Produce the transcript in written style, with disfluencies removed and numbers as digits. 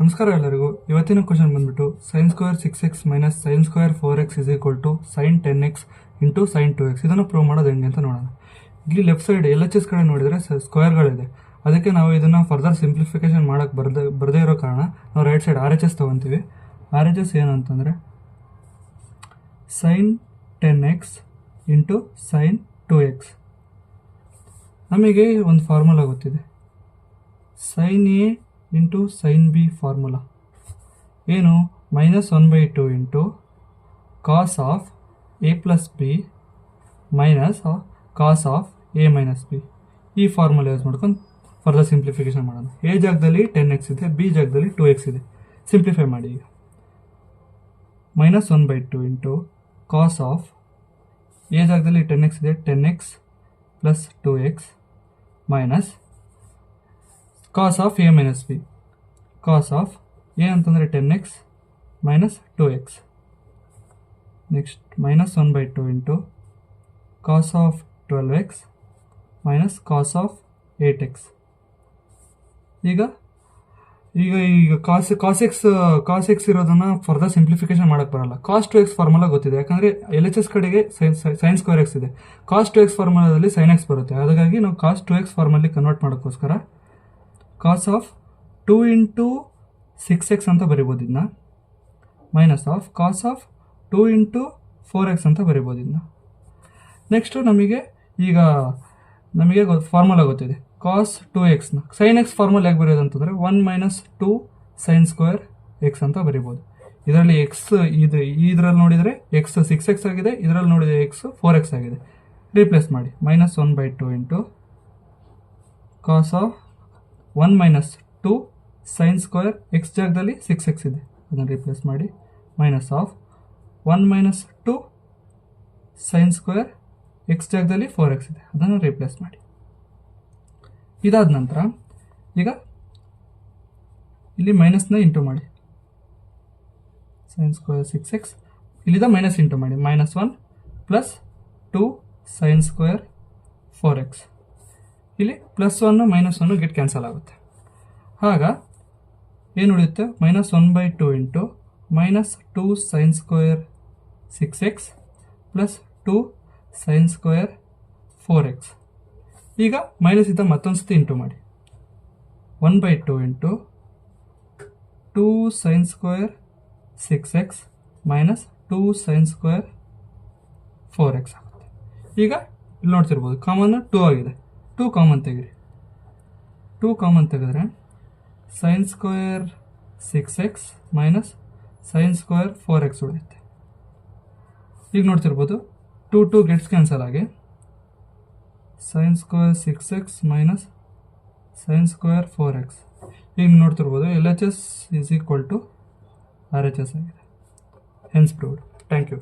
ನಮಸ್ಕಾರ ಎಲ್ಲರಿಗೂ. ಇವತ್ತಿನ ಕ್ವಶನ್ ಬಂದ್ಬಿಟ್ಟು sin square 6x minus sin square 4x is equal to sin 10x into sin 2x. ಇದನ್ನು prove ಮಾಡೋದು ಹೆಂಗೆ ಅಂತ ನೋಡೋಣ. ಇಲ್ಲಿ ಲೆಫ್ಟ್ ಸೈಡ್ LHS ಕಡೆ ನೋಡಿದರೆ ಸ್ಕ್ವೇರ್ಗಳಿದೆ. ಅದಕ್ಕೆ ನಾವು ಇದನ್ನು ಫರ್ದರ್ ಸಿಂಪ್ಲಿಫಿಕೇಶನ್ ಮಾಡೋಕ್ಕೆ ಬರದೇ ಇರೋ ಕಾರಣ ನಾವು ರೈಟ್ ಸೈಡ್ RHS ತೊಗೊತೀವಿ. RHS ಏನಂತಂದರೆ sin 10x into sin 2x. ನಮಗೆ ಒಂದು ಫಾರ್ಮುಲಾ ಗೊತ್ತಿದೆ, sin A into sin B formula ಏನು, -1/2 into cos of A plus B minus cos of A minus B. ಈ ಫಾರ್ಮುಲಾ ಯೂಸ್ ಮಾಡ್ಕೊಂಡು ಫರ್ದರ್ ಸಿಂಪ್ಲಿಫಿಕೇಶನ್ ಮಾಡೋಣ. A ಜಾಗದಲ್ಲಿ 10x ಇದೆ, B ಜಾಗದಲ್ಲಿ 2x ಇದೆ. ಸಿಂಪ್ಲಿಫೈ ಮಾಡಿ. ಈಗ -1/2 ಇಂಟು ಕಾಸ್ ಆಫ್ A ಜಾಗದಲ್ಲಿ 10x ಇದೆ, 10x plus 2x minus cos of A minus B. Cos of A ಅಂತಂದರೆ 10x minus 2x. Next -1/2 into cos of 12x minus cos of 8x. ಈಗ cos x ಇರೋದನ್ನ further simplification ಮಾಡೋಕ್ಕೆ ಬರಲ್ಲ. ಕಾಸ್ 2x formula ಗೊತ್ತಿದೆ, ಯಾಕಂದರೆ LHS ಕಡೆಗೆ sin square X ಇದೆ. ಕಾಸ್ 2x ಫಾರ್ಮುಲಾದಲ್ಲಿ sin x ಬರುತ್ತೆ. ಹಾಗಾಗಿ ನಾವು ಕಾಸ್ 2x ಫಾರ್ಮಲ್ಲಿ ಕನ್ವರ್ಟ್ ಮಾಡೋಕ್ಕೋಸ್ಕರ ಕಾಸ್ ಆಫ್ 2 ಇಂಟು 6x ಅಂತ ಬರಿಬೋದು ಇದನ್ನ, minus of cos of 2 into 4x ಅಂತ ಬರಿಬೋದು ಇದನ್ನ. ನೆಕ್ಸ್ಟು ನಮಗೆ ಫಾರ್ಮುಲಾ ಗೊತ್ತಿದೆ, ಕಾಸ್ 2xನ sin x ಫಾರ್ಮುಲಾ ಹೇಗೆ ಬರೆಯೋದು ಅಂತಂದರೆ 1 ಮೈನಸ್ 2 sin ಸ್ಕ್ವೇರ್ x ಅಂತ ಬರಿಬೋದು. ಇದರಲ್ಲಿ ಎಕ್ಸ್ ಇದರಲ್ಲಿ ನೋಡಿದರೆ ಎಕ್ಸ್ 6x ಆಗಿದೆ, ಇದರಲ್ಲಿ ನೋಡಿದರೆ ಎಕ್ಸ್ 4x ಆಗಿದೆ. ರೀಪ್ಲೇಸ್ ಮಾಡಿ. -1/2 into cos of 1 minus 2 sin square x ಜಾಗದಲ್ಲಿ 6x ಇದೆ, ಅದನ್ನು ರೀಪ್ಲೇಸ್ ಮಾಡಿ. Minus of 1 minus 2 sin square x ಜಾಗದಲ್ಲಿ 4x ಇದೆ, ಅದನ್ನು ರೀಪ್ಲೇಸ್ ಮಾಡಿ. ಇದಾದ ನಂತರ ಈಗ ಇಲ್ಲಿ ಮೈನಸ್ನ ಇಂಟು ಮಾಡಿ. sin ಸ್ಕ್ವೇರ್ 6x ಇಲ್ಲಿಂದ ಮೈನಸ್ ಇಂಟು ಮಾಡಿ. -1 ಪ್ಲಸ್ 2 sin ಸ್ಕ್ವೇರ್ 4x. ಇಲ್ಲಿ +1 -1 ಗೆಟ್ ಕ್ಯಾನ್ಸಲ್ ಆಗುತ್ತೆ. ಆಗ ಏನು ಉಳಿಯುತ್ತೆ, -1/2 into -2 sin square 6x plus 2 sin square 4x. ಈಗ ಮೈನಸ್ ಇದ್ದ ಮತ್ತೊಂದು ಸತಿ ಇಂಟು ಮಾಡಿ. 1/2 into 2 sin square 6x minus 2 sin square 4x ಆಗುತ್ತೆ. ಈಗ ಇಲ್ಲಿ ನೋಡ್ತಿರ್ಬೋದು ಕಾಮನ್ 2 ಆಗಿದೆ, 2 ಕಾಮನ್ ತೆಗಿರಿ. 2 ಕಾಮನ್ ತೆಗೆದ್ರೆ sin square 6x minus sin square 4x ಉಳಿಯುತ್ತೆ. ಈಗ ನೋಡ್ತಿರ್ಬೋದು 2 ಗೆಟ್ಸ್ ಕ್ಯಾನ್ಸಲ್ ಆಗಿ sin square 6x minus sin square 4x. ಈಗ ನೋಡ್ತಿರ್ಬೋದು LHS is equal to RHS ಆಗಿದೆ. Hence proved. Thank you.